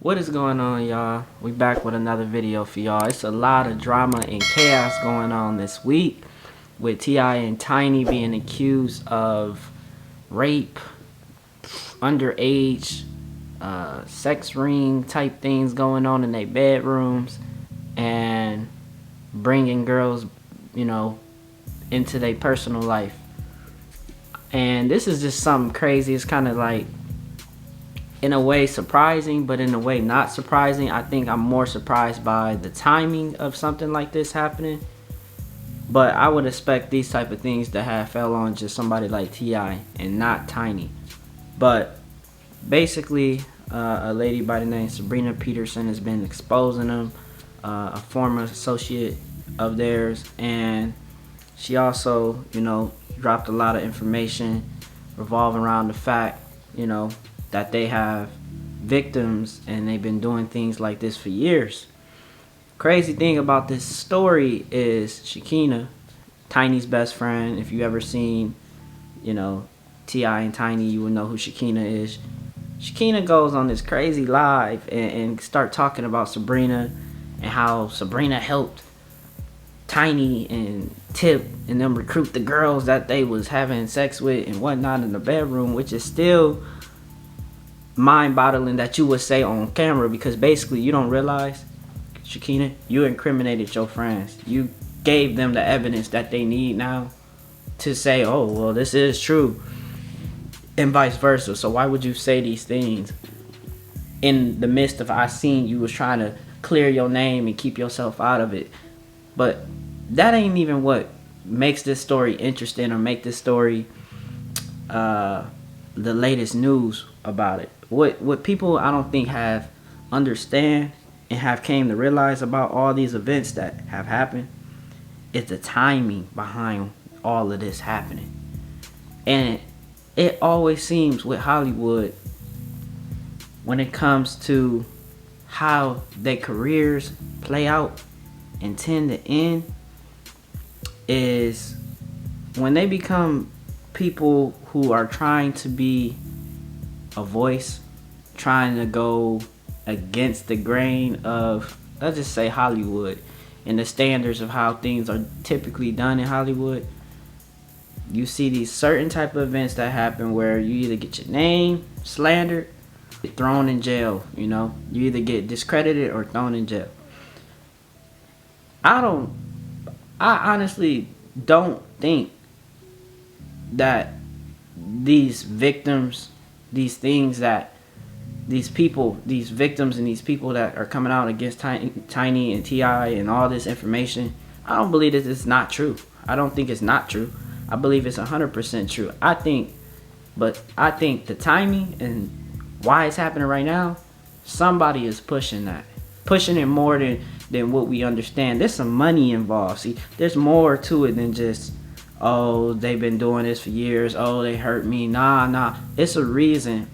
What is going on, y'all? We back with another video for y'all. It's a lot of drama and chaos going on this week with T.I. and Tiny being accused of rape, underage, sex ring type things going on in their bedrooms, and bringing girls, into their personal life. And this is just something crazy. It's kind of like, in a way surprising, but in a way not surprising. I think I'm more surprised by the timing of something like this happening. But I would expect these type of things to have fell on just somebody like T.I. and not Tiny. But basically, a lady by the name Sabrina Peterson has been exposing them, a former associate of theirs, and she also, dropped a lot of information revolving around the fact, that they have victims and they've been doing things like this for years. Crazy thing about this story is Shakina, Tiny's best friend. If you ever seen, T.I. and Tiny, you would know who Shakina is. Shakina goes on this crazy live and start talking about Sabrina and how Sabrina helped Tiny and Tip and them recruit the girls that they was having sex with and whatnot in the bedroom, which is still mind-boggling that you would say on camera, because basically you don't realize, Shakina, you incriminated your friends. You gave them the evidence that they need now to say, oh, well, this is true, and vice versa. So why would you say these things in the midst of I seen you was trying to clear your name and keep yourself out of it? But that ain't even what makes this story interesting or make this story the latest news about it. What people I don't think have understand and have came to realize about all these events that have happened is the timing behind all of this happening. And it always seems with Hollywood, when it comes to how their careers play out and tend to end, is when they become people who are trying to be a voice, trying to go against the grain of, let's just say, Hollywood and the standards of how things are typically done in Hollywood. You see these certain type of events that happen where you either get your name slandered, get thrown in jail. You either get discredited or thrown in jail. I honestly don't think that these victims, these things that these people, these victims and these people that are coming out against Tiny and T.I. and all this information, I don't believe that it's not true. I don't think it's not true. I believe it's 100% true. I think the timing and why it's happening right now, somebody is pushing that. Pushing it more than what we understand. There's some money involved. See, there's more to it than just, oh, they've been doing this for years. Oh, they hurt me. Nah. It's a reason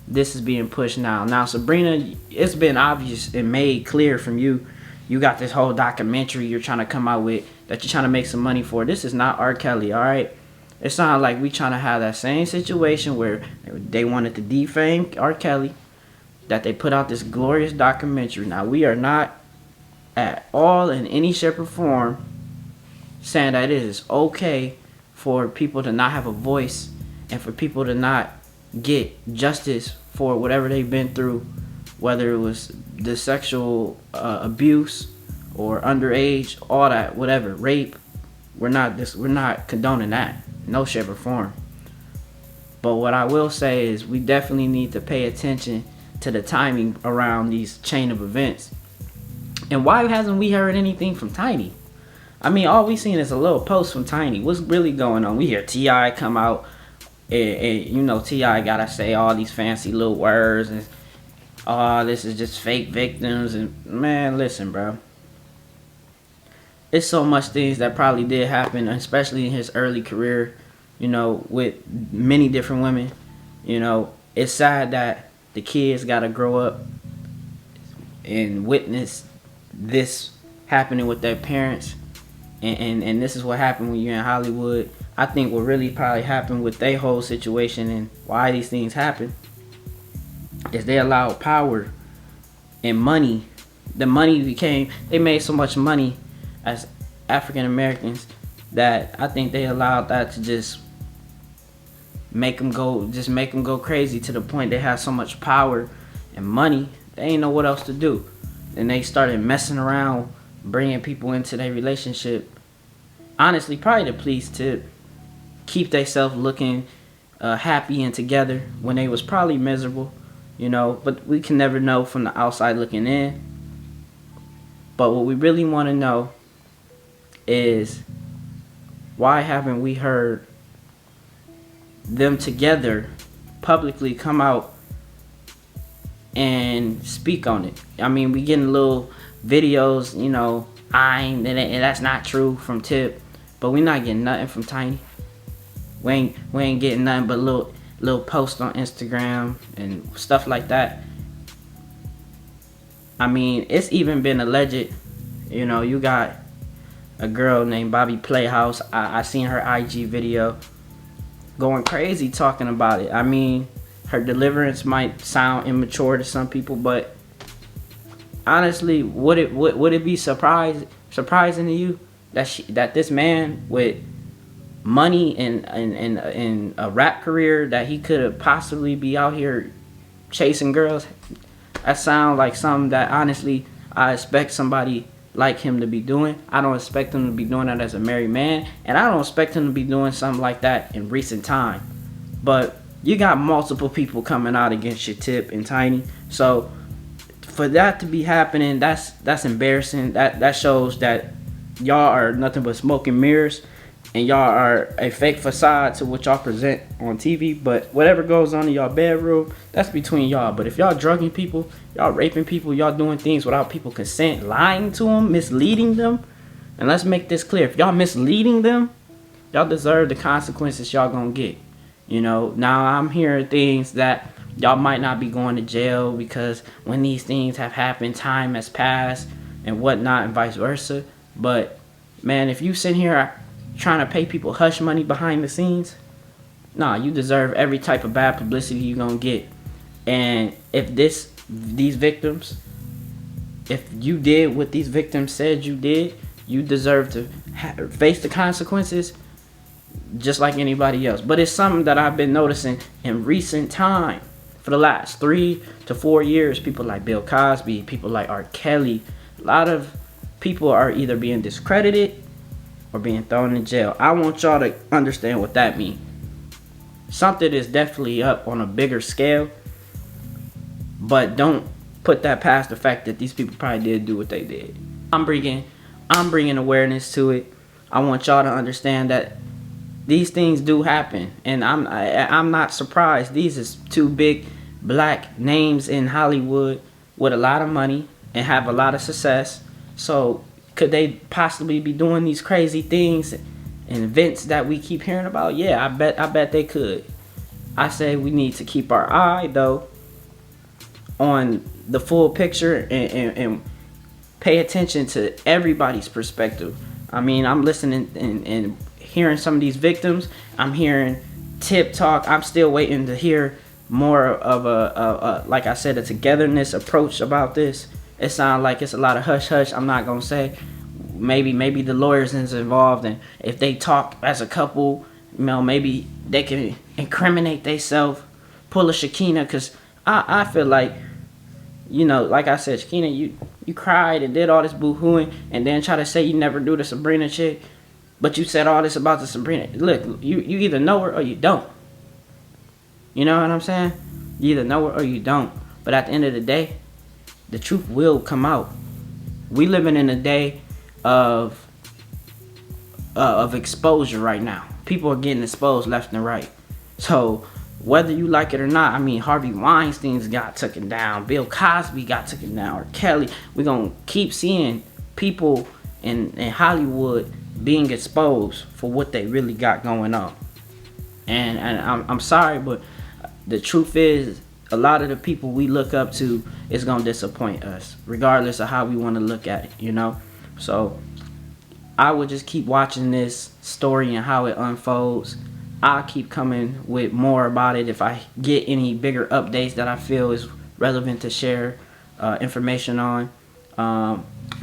this is being pushed now. Now, Sabrina, it's been obvious and made clear from you. You got this whole documentary you're trying to come out with that you're trying to make some money for. This is not R. Kelly, all right? It's not like we trying to have that same situation where they wanted to defame R. Kelly, that they put out this glorious documentary. Now, we are not at all in any shape or form saying that it is okay for people to not have a voice and for people to not get justice for whatever they've been through, whether it was the sexual abuse or underage, all that, whatever, rape. We're not condoning that, no shape or form. But what I will say is we definitely need to pay attention to the timing around these chain of events. And why hasn't we heard anything from Tiny? I mean, all we seen is a little post from Tiny. What's really going on? We hear T.I. come out and T.I. gotta say all these fancy little words and, oh, this is just fake victims. And man, listen, bro, it's so much things that probably did happen, especially in his early career, with many different women. It's sad that the kids gotta grow up and witness this happening with their parents, and this is what happened when you're in Hollywood. I think what really probably happened with their whole situation and why these things happen is they allow power and money. The money became, they made so much money as African Americans that I think they allowed that to just make them go crazy, to the point they have so much power and money they ain't know what else to do. And they started messing around, bringing people into their relationship, honestly probably to please Tip, keep themselves looking happy and together when they was probably miserable, you know. But we can never know from the outside looking in. But what we really want to know is, why haven't we heard them together publicly come out and speak on it? I mean, we getting little videos, you know, and that's not true from Tip, but we not getting nothing from Tiny. We ain't getting nothing but little posts on Instagram and stuff like that. I mean, it's even been alleged, you know, you got a girl named Bobby Playhouse. I seen her IG video going crazy talking about it. I mean, her deliverance might sound immature to some people, but honestly, would it be surprising to you that this man with money and a rap career, that he could possibly be out here chasing girls? That sounds like something that honestly I expect somebody like him to be doing. I don't expect him to be doing that as a married man, and I don't expect him to be doing something like that in recent time. But you got multiple people coming out against your Tip and Tiny, so for that to be happening, that's embarrassing. That shows that y'all are nothing but smoke and mirrors, and y'all are a fake facade to what y'all present on TV. But whatever goes on in y'all bedroom, that's between y'all. But if y'all drugging people, y'all raping people, y'all doing things without people consent, lying to them, misleading them, and let's make this clear: if y'all misleading them, y'all deserve the consequences y'all gonna get. You know, now I'm hearing things that y'all might not be going to jail because when these things have happened, time has passed and whatnot, and vice versa. But man, if you sit here trying to pay people hush money behind the scenes, nah, you deserve every type of bad publicity you're gonna get. And if these victims, if you did what these victims said you did, you deserve to face the consequences just like anybody else. But it's something that I've been noticing in recent time. For the last 3 to 4 years, people like Bill Cosby, people like R. Kelly, a lot of people are either being discredited or being thrown in jail. I want y'all to understand what that means. Something is definitely up on a bigger scale, but don't put that past the fact that these people probably did do what they did. I'm bringing awareness to it. I want y'all to understand that these things do happen, and I'm not surprised. These is two big black names in Hollywood with a lot of money and have a lot of success. So could they possibly be doing these crazy things and events that we keep hearing about? Yeah, I bet they could. I say we need to keep our eye though on the full picture and pay attention to everybody's perspective. I mean, I'm listening and hearing some of these victims. I'm hearing Tip talk. I'm still waiting to hear more of a like I said, a togetherness approach about this. It sounds like it's a lot of hush hush. I'm not gonna say. Maybe the lawyers is involved, and if they talk as a couple, you know, maybe they can incriminate themselves, pull a Shakina, because I feel like, you know, like I said, Shakina, you cried and did all this boo-hooing and then try to say you never do the Sabrina chick, but you said all this about the Sabrina. Look, you either know her or you don't. You know what I'm saying? You either know her or you don't. But at the end of the day, the truth will come out. We living in a day of exposure right now. People are getting exposed left and right. So whether you like it or not, I mean, Harvey Weinstein's got taken down, Bill Cosby got taken down, or Kelly. We're gonna keep seeing people in Hollywood being exposed for what they really got going on. And I'm sorry, but the truth is, a lot of the people we look up to is gonna disappoint us, regardless of how we want to look at it, you know. So I would just keep watching this story and how it unfolds. I'll keep coming with more about it if I get any bigger updates that I feel is relevant to share. information on.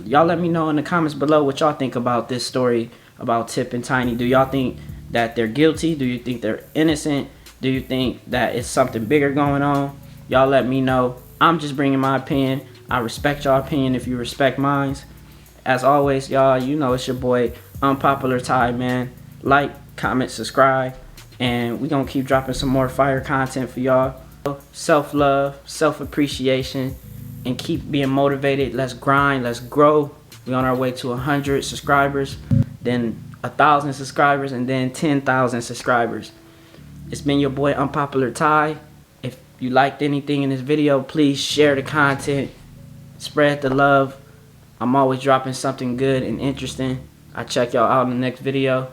Y'all let me know in the comments below what y'all think about this story about Tip and Tiny. Do y'all think that they're guilty? Do you think they're innocent? Do you think that it's something bigger going on? Y'all let me know. I'm just bringing my opinion. I respect y'all opinion if you respect mine. As always, y'all, you know it's your boy UnpopularTy, man. Like, comment, subscribe, and we gonna keep dropping some more fire content for y'all. Self-love, self-appreciation, and keep being motivated. Let's grind, let's grow. We on our way to 100 subscribers, then 1,000 subscribers, and then 10,000 subscribers. It's been your boy UnpopularTy. If you liked anything in this video, please share the content, spread the love. I'm always dropping something good and interesting. I'll check y'all out in the next video.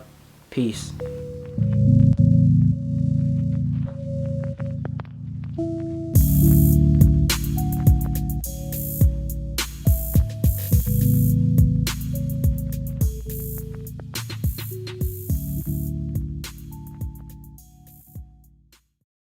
Peace.